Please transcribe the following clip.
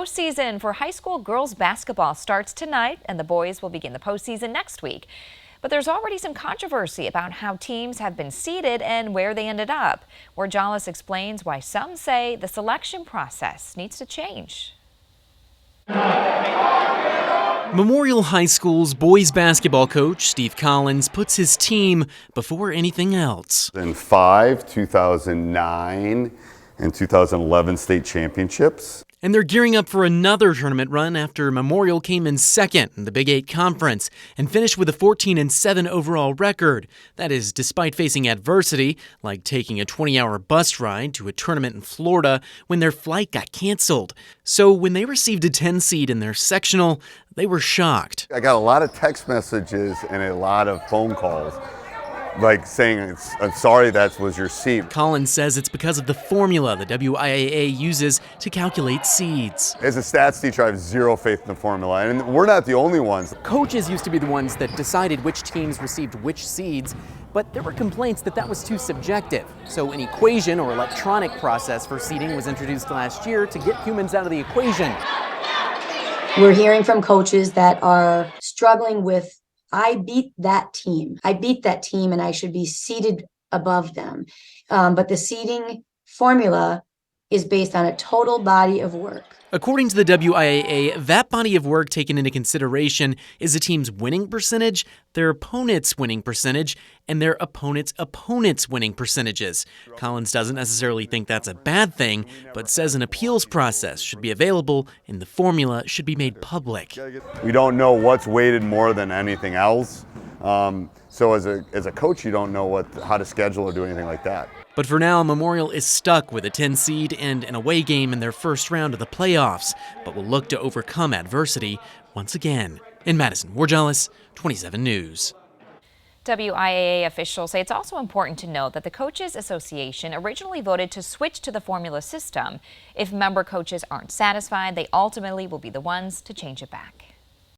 Postseason for high school girls basketball starts tonight, and the boys will begin the postseason next week. But there's already some controversy about how teams have been seeded and where they ended up. WIAA explains why some say the selection process needs to change. Memorial High School's boys basketball coach, Steve Collins, puts his team before anything else. In 2009, and 2011 state championships. And they're gearing up for another tournament run after Memorial came in second in the Big 8 Conference and finished with a 14-7 overall record. That is, despite facing adversity, like taking a 20-hour bus ride to a tournament in Florida when their flight got canceled. So when they received a 10 seed in their sectional, they were shocked. I got a lot of text messages and a lot of phone calls, like saying, I'm sorry that was your seed. Collins says it's because of the formula the WIAA uses to calculate seeds. As a stats teacher, I have zero faith in the formula, and we're not the only ones. Coaches used to be the ones that decided which teams received which seeds, but there were complaints that was too subjective. So an equation or electronic process for seeding was introduced last year to get humans out of the equation. We're hearing from coaches that are struggling with, I beat that team and I should be seated above them. But the seeding formula is based on a total body of work. According to the WIAA, that body of work taken into consideration is a team's winning percentage, their opponent's winning percentage, and their opponent's winning percentages. Collins doesn't necessarily think that's a bad thing, but says an appeals process should be available and the formula should be made public. We don't know what's weighted more than anything else. So as a coach, you don't know how to schedule or do anything like that. But for now, Memorial is stuck with a 10 seed and an away game in their first round of the playoffs, but will look to overcome adversity once again. In Madison, WIAA 27 News. WIAA officials say it's also important to note that the Coaches Association originally voted to switch to the formula system. If member coaches aren't satisfied, they ultimately will be the ones to change it back.